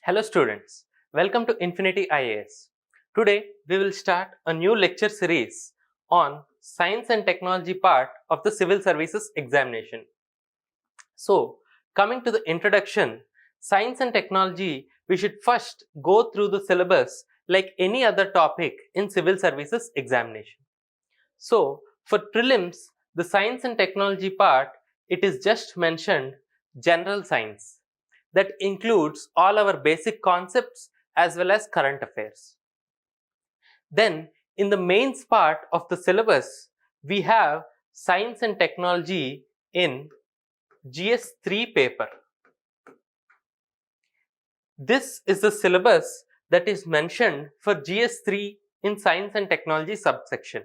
Hello students, welcome to Infinity IAS. Today we will start a new lecture series on Science and Technology part of the Civil Services Examination. So, coming to the introduction, Science and Technology, we should first go through the syllabus like any other topic in Civil Services Examination. So, for prelims, the Science and Technology part, it is just mentioned general science. That includes all our basic concepts as well as current affairs. Then in the mains part of the syllabus, we have Science and Technology in GS3 paper. This is the syllabus that is mentioned for GS3 in Science and Technology subsection.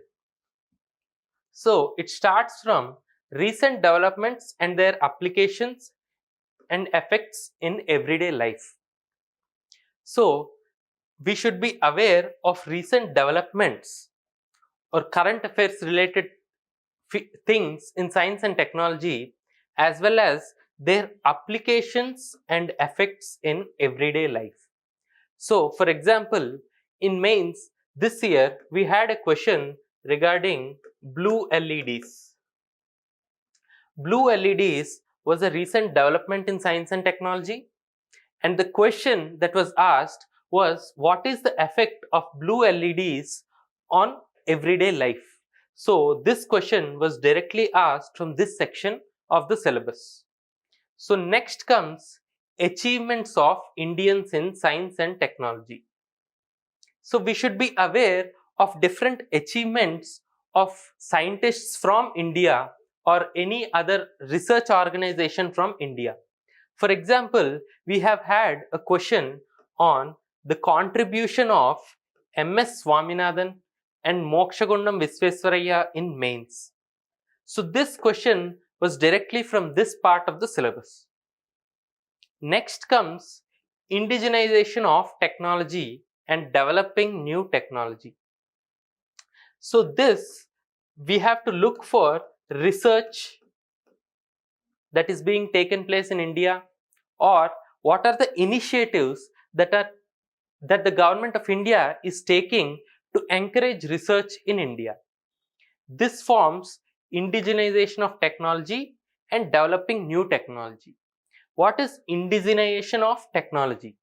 So it starts from recent developments and their applications and effects in everyday life. So we should be aware of recent developments or current affairs related things in science and technology, as well as their applications and effects in everyday life. So for example, in mains this year we had a question regarding blue LEDs. Blue LEDs was a recent development in science and technology, and the question that was asked was, what is the effect of blue LEDs on everyday life? So this question was directly asked from this section of the syllabus. So next comes achievements of Indians in science and technology. So we should be aware of different achievements of scientists from India or any other research organization from India. For example, we have had a question on the contribution of MS Swaminathan and Mokshagundam Visvesvaraya in mains. So this question was directly from this part of the syllabus. Next comes indigenization of technology and developing new technology. So this we have to look for research that is being taken place in India, or what are the initiatives that the government of India is taking to encourage research in India. This forms indigenization of technology and developing new technology. What is indigenization of technology?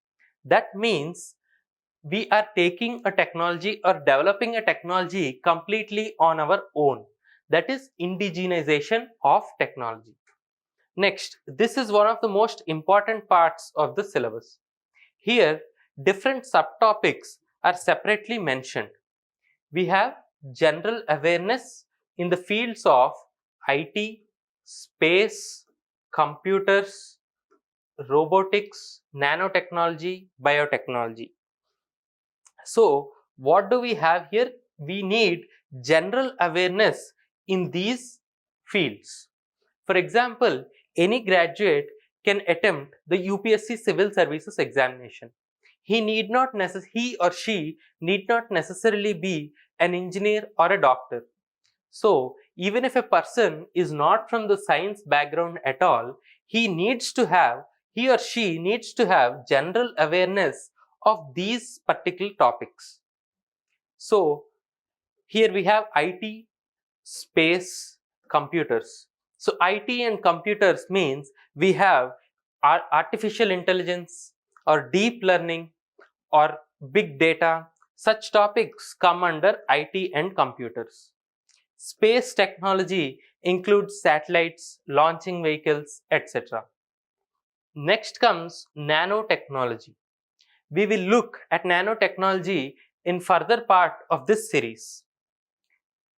That means we are taking a technology or developing a technology completely on our own. That is indigenization of technology. Next, this is one of the most important parts of the syllabus. Here, different subtopics are separately mentioned. We have general awareness in the fields of IT, space, computers, robotics, nanotechnology, biotechnology. So, what do we have here? We need general awareness in these fields. For example, any graduate can attempt the UPSC Civil Services Examination. He or she need not necessarily be an engineer or a doctor. So even if a person is not from the science background at all, he or she needs to have general awareness of these particular topics. So here we have IT, space, computers. So IT and computers means we have artificial intelligence or deep learning or big data. Such topics come under IT and computers. Space technology includes satellites, launching vehicles, etc. Next comes nanotechnology. We will look at nanotechnology in further part of this series.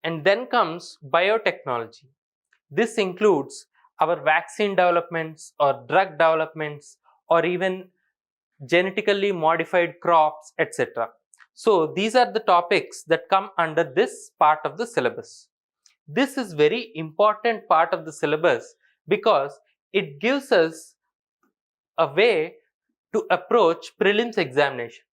And then comes biotechnology. This includes our vaccine developments or drug developments or even genetically modified crops, etc. So these are the topics that come under this part of the syllabus. This is very important part of the syllabus because it gives us a way to approach prelims examination.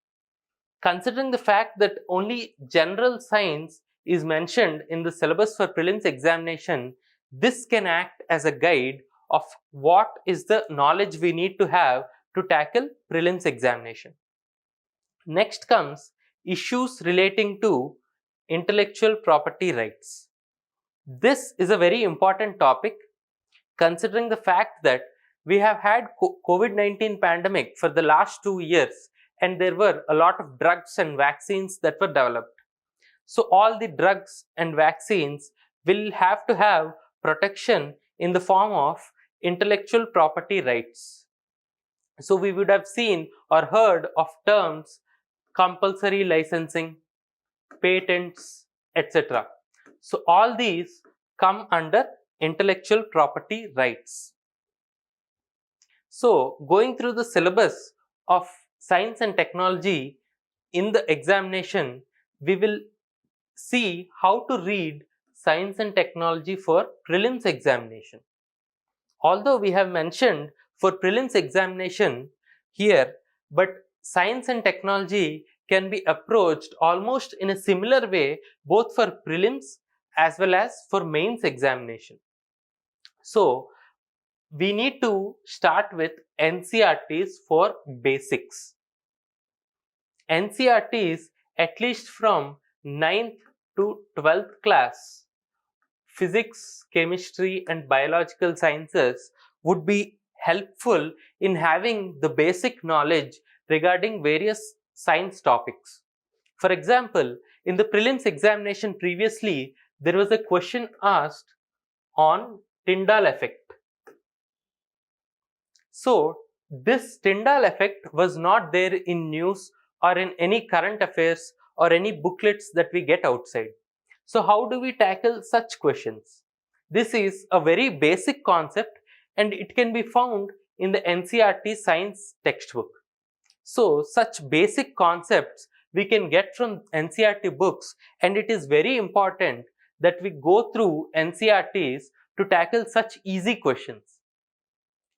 Considering the fact that only general science is mentioned in the syllabus for prelims examination, this can act as a guide of what is the knowledge we need to have to tackle prelims examination. Next comes issues relating to intellectual property rights. This is a very important topic considering the fact that we have had COVID-19 pandemic for the last 2 years and there were a lot of drugs and vaccines that were developed. So all the drugs and vaccines will have to have protection in the form of intellectual property rights. So we would have seen or heard of terms compulsory licensing, patents, etc. So all these come under intellectual property rights. So going through the syllabus of science and technology in the examination, we will see how to read science and technology for prelims examination. Although we have mentioned for prelims examination here, but science and technology can be approached almost in a similar way both for prelims as well as for mains examination. So we need to start with NCERTs for basics. NCERTs at least from 9th to 12th class, physics, chemistry and biological sciences would be helpful in having the basic knowledge regarding various science topics. For example, in the prelims examination previously, there was a question asked on Tyndall effect. So this Tyndall effect was not there in news or in any current affairs or any booklets that we get outside. So how do we tackle such questions? This is a very basic concept and it can be found in the NCERT science textbook. So such basic concepts we can get from NCERT books, and it is very important that we go through NCERTs to tackle such easy questions.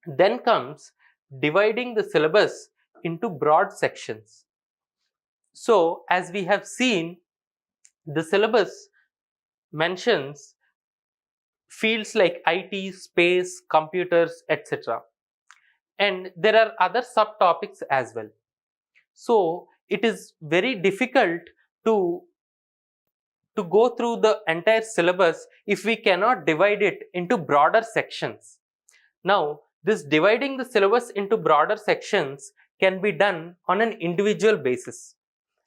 Then comes dividing the syllabus into broad sections. So as we have seen, the syllabus mentions fields like IT, space, computers, etc. And there are other subtopics as well. So it is very difficult to go through the entire syllabus if we cannot divide it into broader sections. Now, this dividing the syllabus into broader sections can be done on an individual basis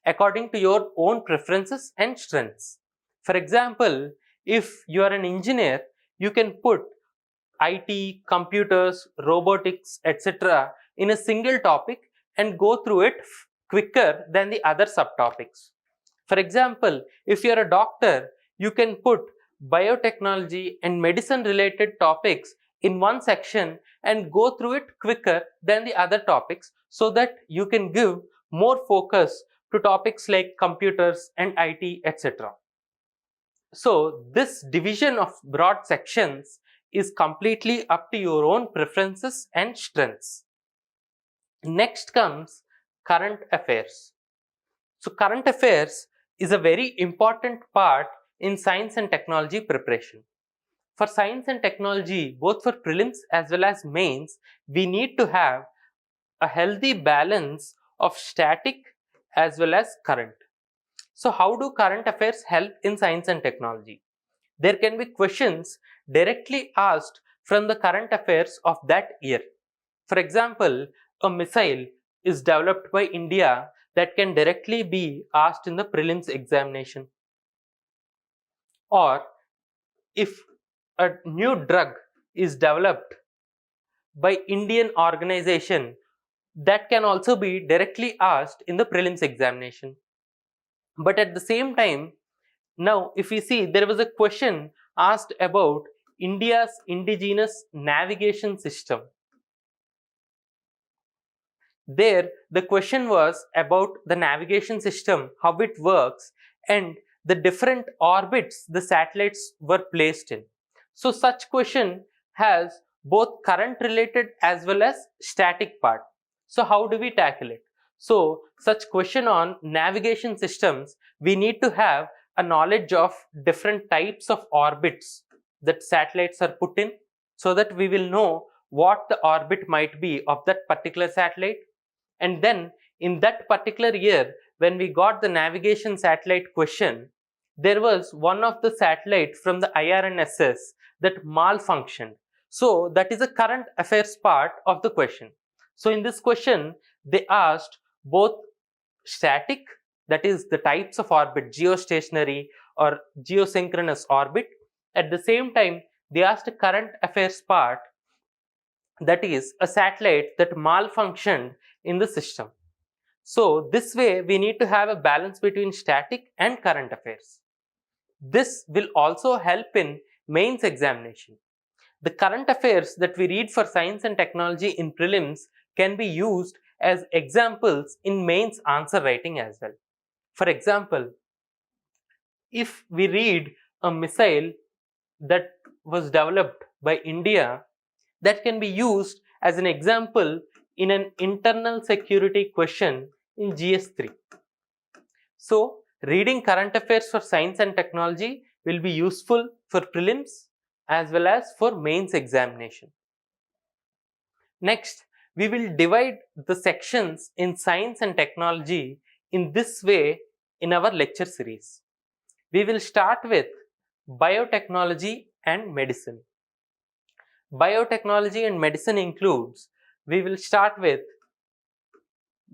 according to your own preferences and strengths. For example, if you are an engineer, you can put IT, computers, robotics, etc. in a single topic and go through it quicker than the other subtopics. For example, if you are a doctor, you can put biotechnology and medicine related topics in one section and go through it quicker than the other topics so that you can give more focus to topics like computers and IT, etc. So this division of broad sections is completely up to your own preferences and strengths. Next comes current affairs. So current affairs is a very important part in science and technology preparation. For science and technology, both for prelims as well as mains, we need to have a healthy balance of static as well as current. So how do current affairs help in science and technology? There can be questions directly asked from the current affairs of that year. For example, a missile is developed by India that can directly be asked in the prelims examination. Or if a new drug is developed by Indian organization, that can also be directly asked in the prelims examination. But at the same time, now if we see, there was a question asked about India's indigenous navigation system. There the question was about the navigation system, how it works, and the different orbits the satellites were placed in. So such question has both current related as well as static part. So how do we tackle it? So such question on navigation systems, we need to have a knowledge of different types of orbits that satellites are put in, so that we will know what the orbit might be of that particular satellite. And then in that particular year, when we got the navigation satellite question, there was one of the satellite from the IRNSS that malfunctioned. So that is a current affairs part of the question. So in this question, they asked both static, that is the types of orbit, geostationary or geosynchronous orbit. At the same time, they asked a current affairs part, that is a satellite that malfunctioned in the system. So this way we need to have a balance between static and current affairs. This will also help in mains examination. The current affairs that we read for science and technology in prelims can be used as examples in mains answer writing as well. For example, if we read a missile that was developed by India, that can be used as an example in an internal security question in GS3. So, reading current affairs for science and technology will be useful for prelims as well as for mains examination. Next, we will divide the sections in science and technology in this way in our lecture series. We will start with biotechnology and medicine. Biotechnology and medicine includes, we will start with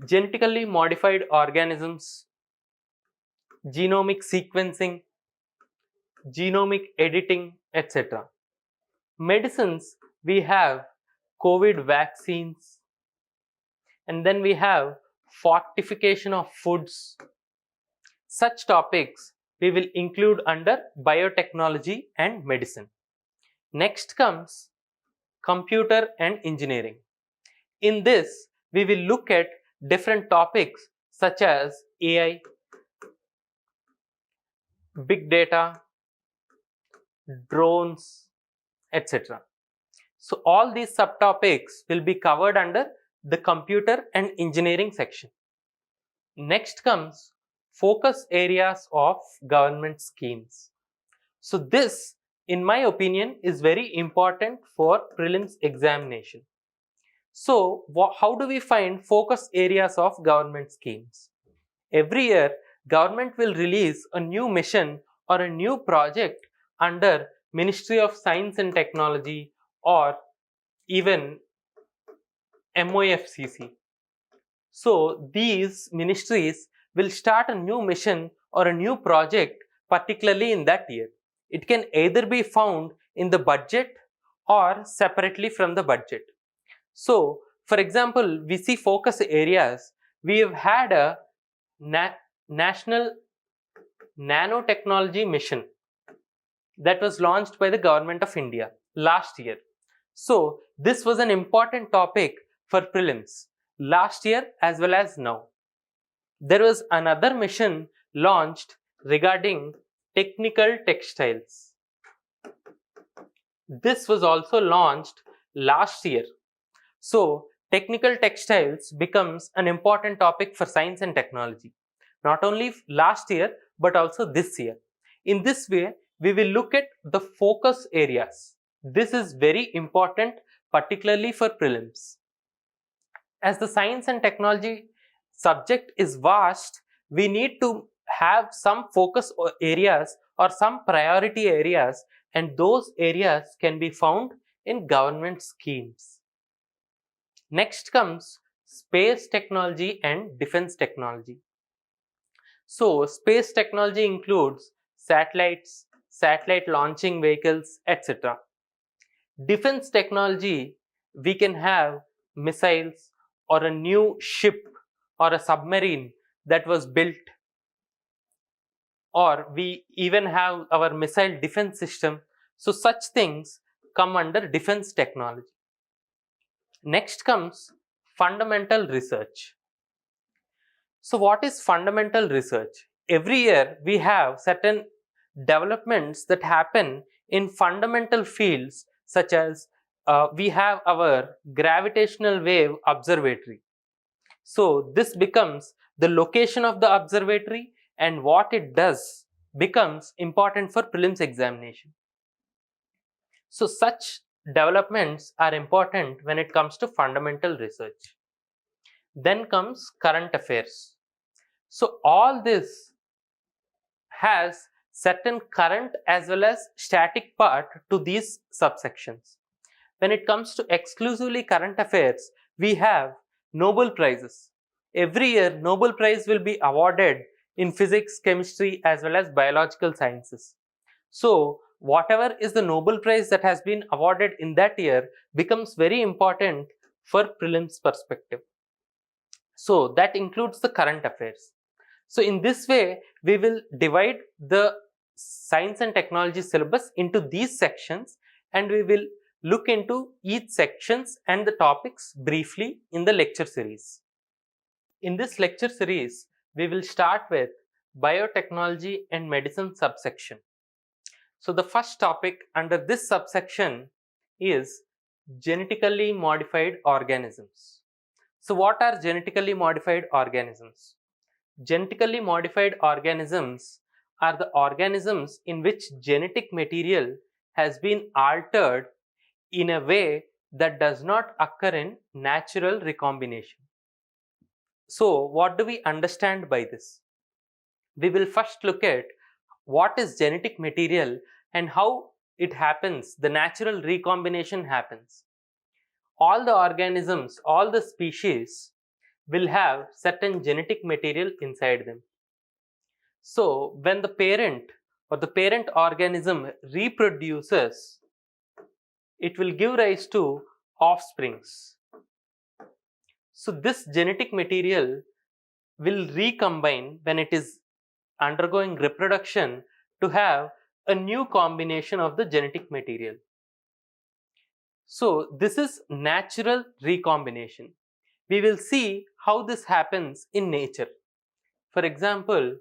genetically modified organisms, genomic sequencing, genomic editing, etc. Medicines, we have COVID vaccines, and then we have fortification of foods. Such topics we will include under biotechnology and medicine. Next comes computer and engineering. In this, we will look at different topics such as AI, big data, drones, etc. So all these subtopics will be covered under the computer and engineering section. Next comes focus areas of government schemes. So this, in my opinion, is very important for prelims examination. So how do we find focus areas of government schemes? Every year, government will release a new mission or a new project under Ministry of Science and Technology or even Moefcc. So these ministries will start a new mission or a new project particularly in that year. It can either be found in the budget or separately from the budget. So for example, we see focus areas. We have had a national nanotechnology mission that was launched by the government of India last year. So this was an important topic for prelims last year as well as now. There was another mission launched regarding technical textiles. This was also launched last year. So technical textiles becomes an important topic for science and technology, not only last year but also this year. In this way, we will look at the focus areas. This is very important, particularly for prelims. As the science and technology subject is vast, we need to have some focus areas or some priority areas, and those areas can be found in government schemes. Next comes space technology and defense technology. So space technology includes satellites, satellite launching vehicles, etc. Defense technology, we can have missiles or a new ship or a submarine that was built, or we even have our missile defense system. So such things come under defense technology. Next comes fundamental research. So what is fundamental research? Every year we have certain developments that happen in fundamental fields, such as we have our gravitational wave observatory. So this becomes the location of the observatory, and what it does becomes important for prelims examination. So such developments are important when it comes to fundamental research. Then comes current affairs. So all this has certain current as well as static part to these subsections. When it comes to exclusively current affairs, we have Nobel Prizes. Every year, Nobel Prize will be awarded in physics, chemistry as well as biological sciences. So, whatever is the Nobel Prize that has been awarded in that year becomes very important for prelims perspective. So, that includes the current affairs. So, in this way, we will divide the science and technology syllabus into these sections, and we will look into each sections and the topics briefly in the lecture series. In this lecture series, we will start with biotechnology and medicine subsection. So the first topic under this subsection is genetically modified organisms. So what are genetically modified organisms? Genetically modified organisms are the organisms in which genetic material has been altered in a way that does not occur in natural recombination. So what do we understand by this? We will first look at what is genetic material and how it happens, the natural recombination happens. All the organisms, all the species will have certain genetic material inside them. So when the parent or the parent organism reproduces, it will give rise to offsprings. So this genetic material will recombine when it is undergoing reproduction to have a new combination of the genetic material. So this is natural recombination. We will see how this happens in nature. For example,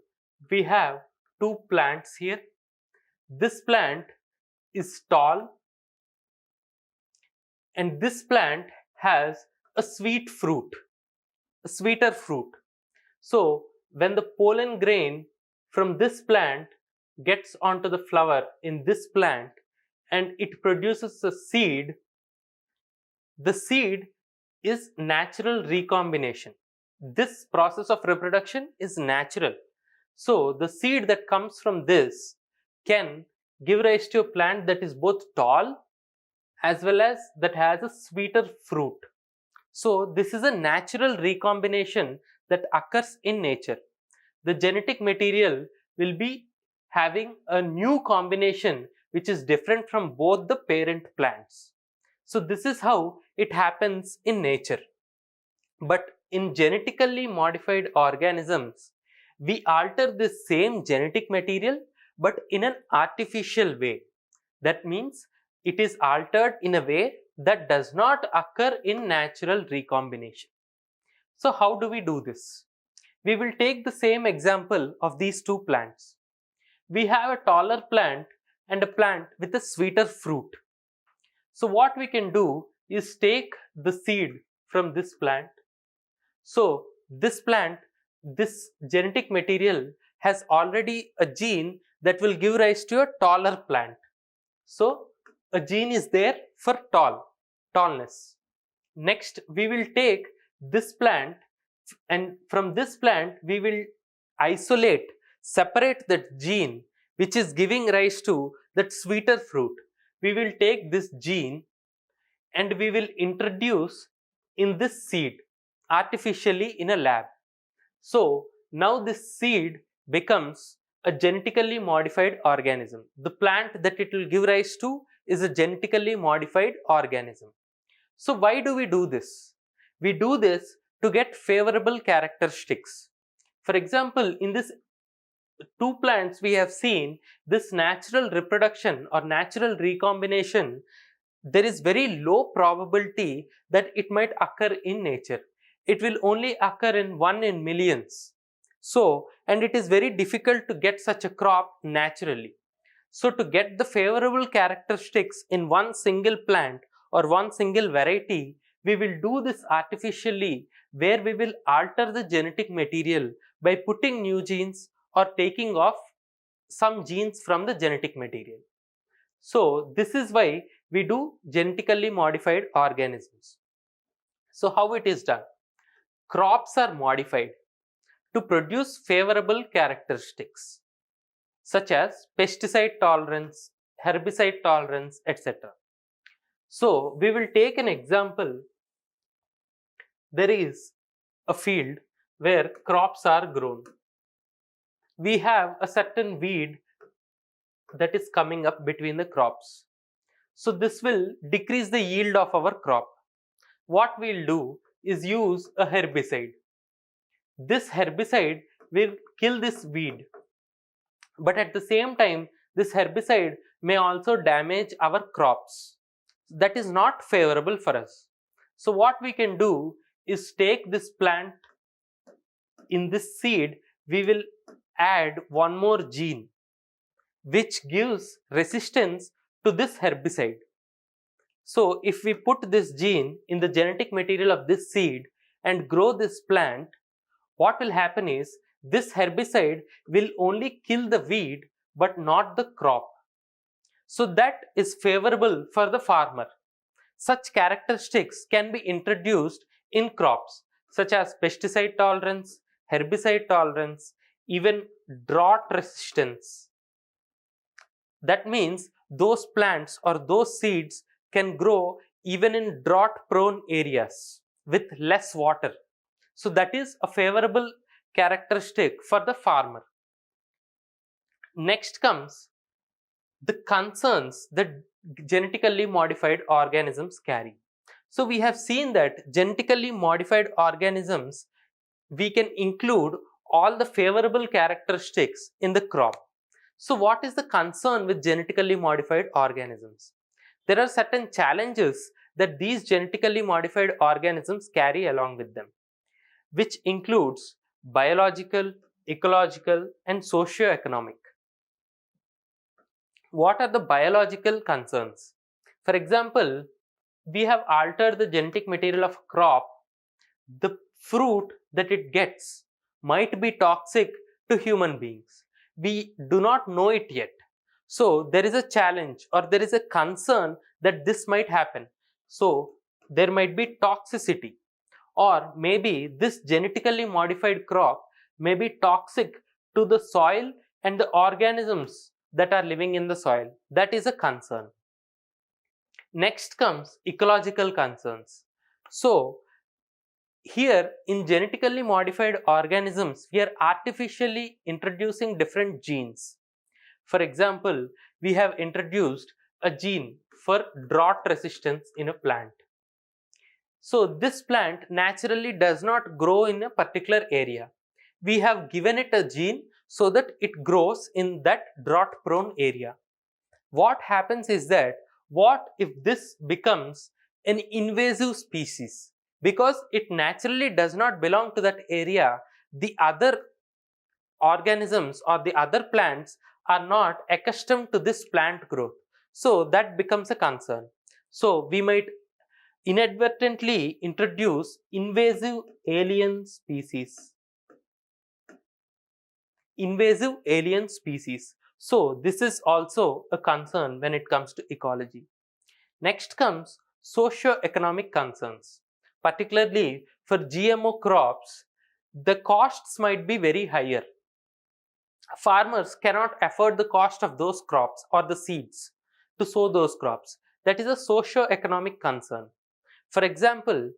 we have two plants here. This plant is tall and this plant has a sweet fruit, a sweeter fruit. So when the pollen grain from this plant gets onto the flower in this plant and it produces a seed, the seed is natural recombination. This process of reproduction is natural. So the seed that comes from this can give rise to a plant that is both tall as well as that has a sweeter fruit. So this is a natural recombination that occurs in nature. The genetic material will be having a new combination which is different from both the parent plants. So this is how it happens in nature. But in genetically modified organisms, we alter this same genetic material but in an artificial way. That means it is altered in a way that does not occur in natural recombination. So how do we do this? We will take the same example of these two plants. We have a taller plant and a plant with a sweeter fruit. So what we can do is take the seed from this plant. So this plant, this genetic material has already a gene that will give rise to a taller plant. So a gene is there for tallness. Next, we will take this plant and from this plant we will separate that gene which is giving rise to that sweeter fruit. We will take this gene and we will introduce in this seed artificially in a lab. So now this seed becomes a genetically modified organism. The plant that it will give rise to is a genetically modified organism. So why do we do this? We do this to get favorable characteristics. For example, in this two plants we have seen this natural reproduction or natural recombination, there is very low probability that it might occur in nature. It will only occur in 1 in millions. So, and it is very difficult to get such a crop naturally. So to get the favorable characteristics in one single plant or one single variety, we will do this artificially, where we will alter the genetic material by putting new genes or taking off some genes from the genetic material. So this is why we do genetically modified organisms. So how it is done? Crops are modified to produce favorable characteristics such as pesticide tolerance, herbicide tolerance, etc. So we will take an example. There is a field where crops are grown. We have a certain weed that is coming up between the crops. So this will decrease the yield of our crop. What we'll do is use a herbicide. This herbicide will kill this weed, but at the same time this herbicide may also damage our crops. That is not favorable for us. So what we can do is take this plant, in this seed we will add one more gene which gives resistance to this herbicide. So if we put this gene in the genetic material of this seed and grow this plant, what will happen is this herbicide will only kill the weed but not the crop. So that is favorable for the farmer. Such characteristics can be introduced in crops such as pesticide tolerance, herbicide tolerance, even drought resistance. That means those plants or those seeds can grow even in drought prone areas with less water. So that is a favorable characteristic for the farmer. Next comes the concerns that genetically modified organisms carry. So we have seen that genetically modified organisms, we can include all the favorable characteristics in the crop. So what is the concern with genetically modified organisms? There are certain challenges that these genetically modified organisms carry along with them, which includes biological, ecological, and socio-economic. What are the biological concerns? For example, we have altered the genetic material of a crop. The fruit that it gets might be toxic to human beings. We do not know it yet. So there is a challenge or there is a concern that this might happen. So there might be toxicity, or maybe this genetically modified crop may be toxic to the soil and the organisms that are living in the soil. That is a concern. Next comes ecological concerns. So here in genetically modified organisms, we are artificially introducing different genes. For example, we have introduced a gene for drought resistance in a plant. So this plant naturally does not grow in a particular area. We have given it a gene so that it grows in that drought prone area. What happens is that, what if this becomes an invasive species? Because it naturally does not belong to that area, the other organisms or the other plants are not accustomed to this plant growth. So that becomes a concern. So we might inadvertently introduce invasive alien species. Invasive alien species. So this is also a concern when it comes to ecology. Next comes socio-economic concerns. Particularly for GMO crops, the costs might be very higher. Farmers cannot afford the cost of those crops or the seeds to sow those crops. That is a socio-economic concern. For example,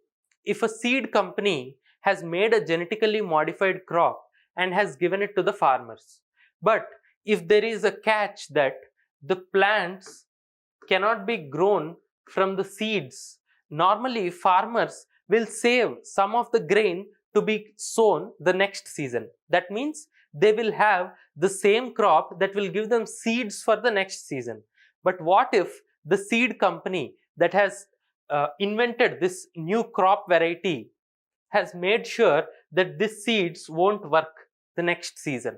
if a seed company has made a genetically modified crop and has given it to the farmers, but if there is a catch that the plants cannot be grown from the seeds, normally farmers will save some of the grain to be sown the next season. That means they will have the same crop that will give them seeds for the next season. But what if the seed company that has invented this new crop variety has made sure that these seeds won't work the next season?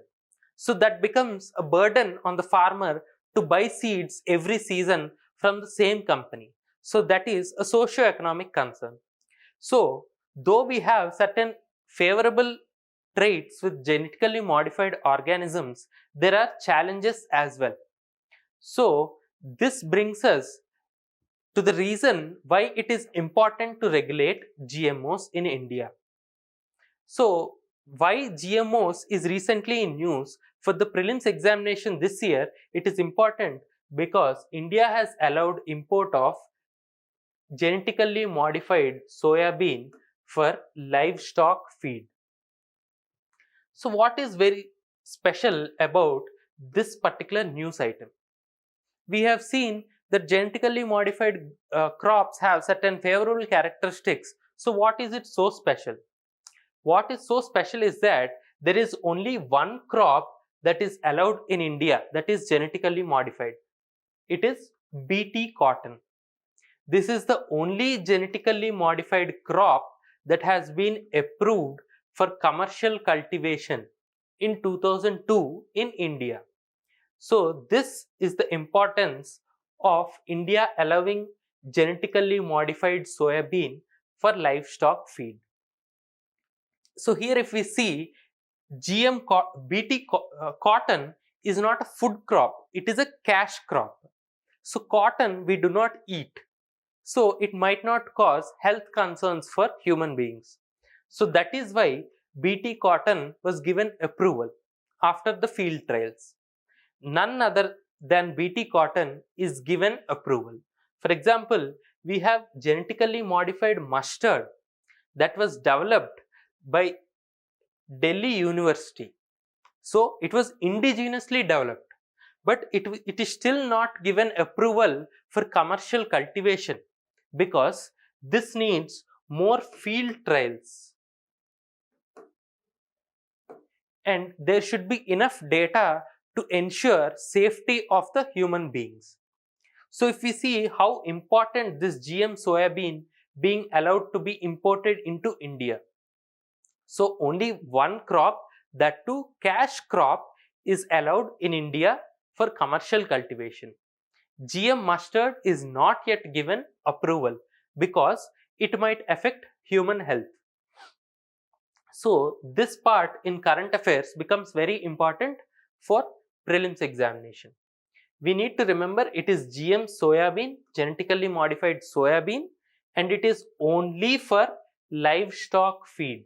So that becomes a burden on the farmer to buy seeds every season from the same company. So that is a socio-economic concern. So though we have certain favorable traits with genetically modified organisms, there are challenges as well. So this brings us to the reason why it is important to regulate GMOs in India. So, why GMOs is recently in news for the prelims examination this year, it is important because India has allowed import of genetically modified soya bean for livestock feed. So, what is very special about this particular news item? We have seen that genetically modified crops have certain favorable characteristics. So, what is it so special? What is so special is that there is only one crop that is allowed in India that is genetically modified. It is BT cotton. This is the only genetically modified crop that has been approved for commercial cultivation in 2002 in India. So, this is the importance of India allowing genetically modified soya bean for livestock feed. So, here if we see BT cotton is not a food crop, it is a cash crop. So, cotton we do not eat. So, it might not cause health concerns for human beings. So, that is why BT cotton was given approval after the field trials. None other than BT cotton is given approval. For example, we have genetically modified mustard that was developed by Delhi University. So, it was indigenously developed, but it is still not given approval for commercial cultivation because this needs more field trials and there should be enough data to ensure safety of the human beings. So, if we see how important this GM soybean being allowed to be imported into India. So, only one crop, that too cash crop, is allowed in India for commercial cultivation. GM mustard is not yet given approval because it might affect human health. So, this part in current affairs becomes very important for prelims examination. We need to remember it is GM soybean, genetically modified soybean, and it is only for livestock feed.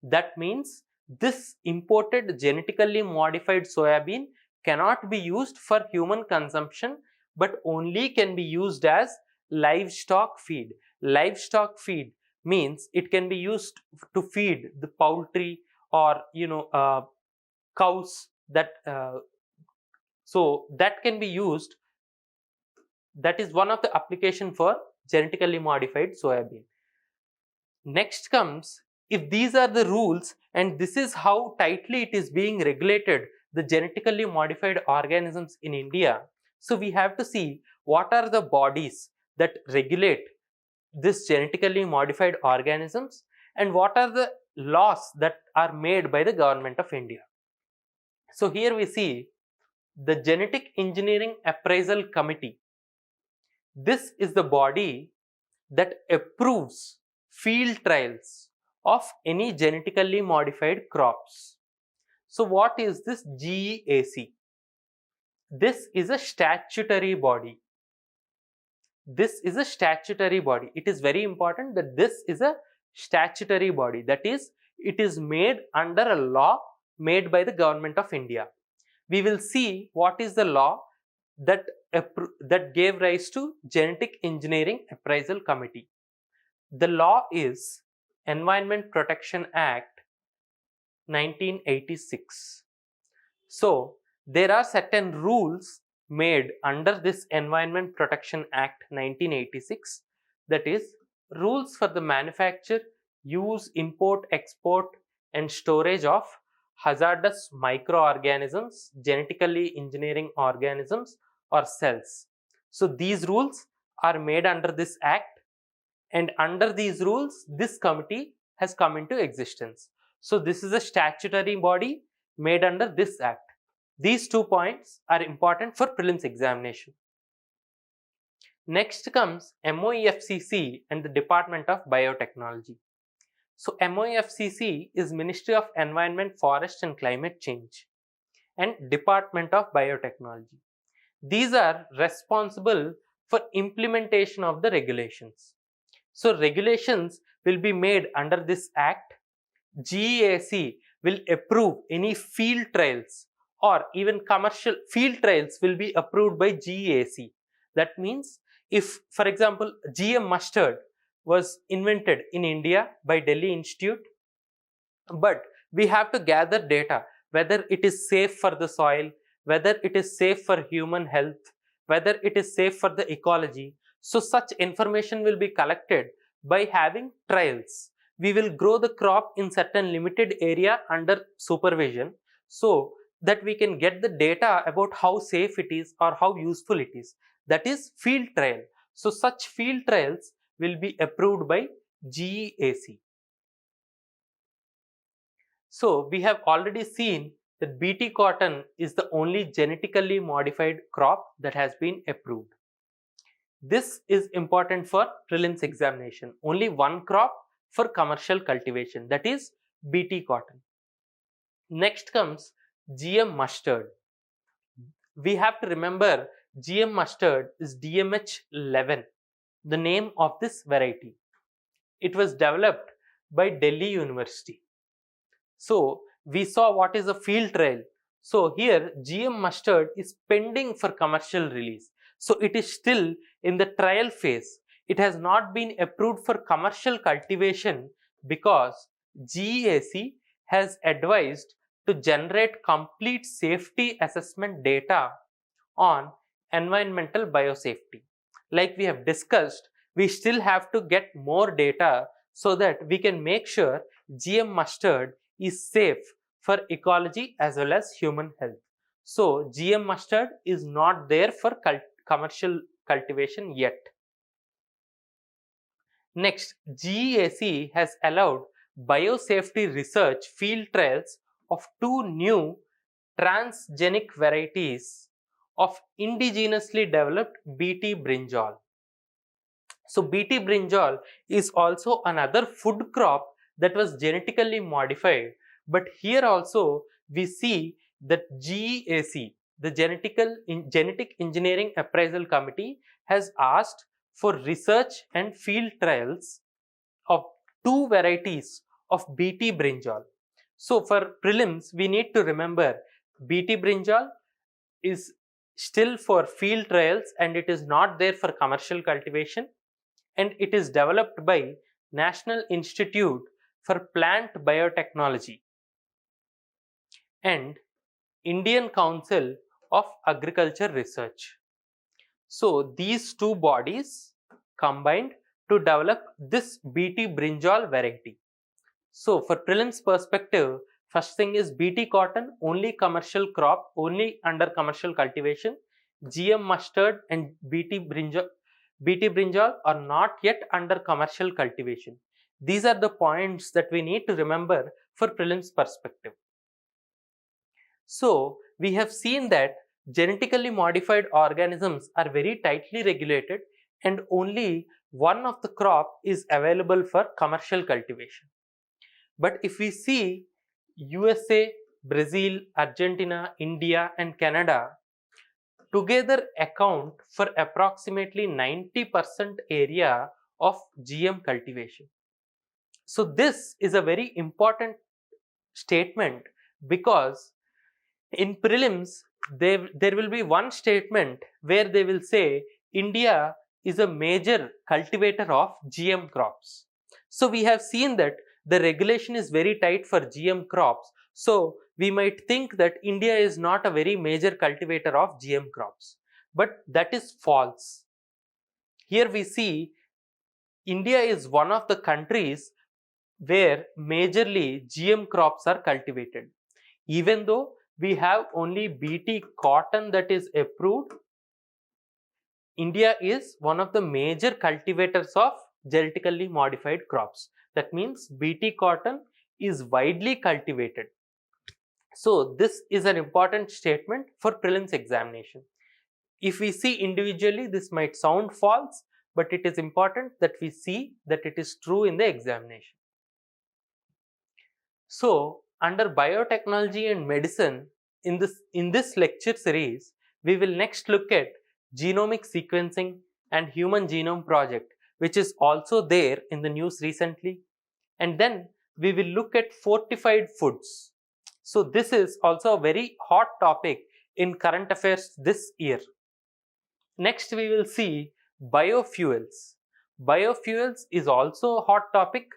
That means this imported genetically modified soybean cannot be used for human consumption but only can be used as livestock feed. Livestock feed means it can be used to feed the poultry or cows that so that can be used. That is one of the application for genetically modified soybean. Next comes, if these are the rules and this is how tightly it is being regulated, the genetically modified organisms in India, so we have to see what are the bodies that regulate this genetically modified organisms and what are the laws that are made by the government of India. So here we see the Genetic Engineering Appraisal Committee. This is the body that approves field trials of any genetically modified crops. So what is this GEAC? This is a statutory body. This is a statutory body. It is very important that this is a statutory body. That is, it is made under a law made by the government of India. We will see what is the law that gave rise to Genetic Engineering Appraisal Committee. The law is Environment Protection Act 1986. So, there are certain rules made under this Environment Protection Act 1986, that is, rules for the manufacture, use, import, export and storage of hazardous microorganisms, genetically engineering organisms or cells. So, these rules are made under this act, and under these rules this committee has come into existence. So, this is a statutory body made under this act. These 2 points are important for prelims examination. Next comes Moefcc and the Department of Biotechnology. So, Moefcc is Ministry of Environment, Forest and Climate Change and Department of Biotechnology. These are responsible for implementation of the regulations. So regulations will be made under this act. GEAC will approve any field trials or even commercial field trials will be approved by GEAC. That means if, for example, GM mustard was invented in India by Delhi Institute, but we have to gather data whether it is safe for the soil, whether it is safe for human health, whether it is safe for the ecology. So such information will be collected by having trials. We will grow the crop in certain limited area under supervision so that we can get the data about how safe it is or how useful it is. That is field trial. So such field trials will be approved by GEAC. So we have already seen that BT cotton is the only genetically modified crop that has been approved. This is important for prelims examination. Only one crop for commercial cultivation, that is BT cotton. Next comes GM mustard. We have to remember GM mustard is DMH11, the name of this variety. It was developed by Delhi University. So we saw what is a field trial. So here GM mustard is pending for commercial release. So it is still in the trial phase. It has not been approved for commercial cultivation because GEAC has advised to generate complete safety assessment data on environmental biosafety. Like we have discussed, we still have to get more data so that we can make sure GM mustard is safe for ecology as well as human health. So GM mustard is not there for commercial cultivation yet. Next, GEAC has allowed biosafety research field trials of 2 new transgenic varieties of indigenously developed BT brinjal. So BT brinjal is also another food crop that was genetically modified, but here also we see that GEAC, the Genetic Engineering Appraisal Committee, has asked for research and field trials of 2 varieties of BT brinjal. So for prelims, we need to remember BT brinjal is still for field trials and it is not there for commercial cultivation, and it is developed by National Institute for Plant Biotechnology and Indian Council of Agriculture Research. So these 2 bodies combined to develop this BT brinjal variety. So for prelims perspective, first thing is BT cotton, only commercial crop, only under commercial cultivation. GM mustard and BT brinjal are not yet under commercial cultivation. These are the points that we need to remember for prelims perspective. So we have seen that genetically modified organisms are very tightly regulated and only one of the crop is available for commercial cultivation. But if we see USA, Brazil, Argentina, India and Canada together account for approximately 90% area of GM cultivation. So this is a very important statement because in prelims there will be one statement where they will say India is a major cultivator of GM crops. So we have seen that the regulation is very tight for GM crops. So we might think that India is not a very major cultivator of GM crops, but that is false. Here we see India is one of the countries where majorly GM crops are cultivated. Even though we have only BT cotton that is approved, India is one of the major cultivators of genetically modified crops. That means BT cotton is widely cultivated. So this is an important statement for prelims examination. If we see individually, this might sound false, but it is important that we see that it is true in the examination. So under biotechnology and medicine, in this lecture series, we will next look at genomic sequencing, and Human Genome Project, which is also there in the news recently. And then we will look at fortified foods. So this is also a very hot topic in current affairs this year. Next we will see biofuels. Biofuels is also a hot topic,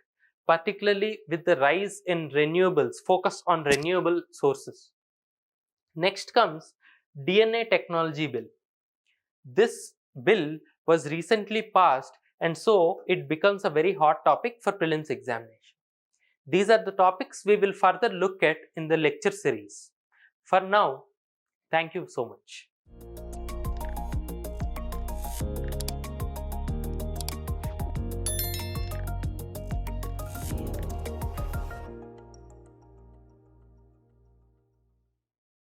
particularly with the rise in renewables, focus on renewable sources. Next comes DNA technology bill. This bill was recently passed, and so it becomes a very hot topic for prelims examination. These are the topics we will further look at in the lecture series. For now, thank you so much.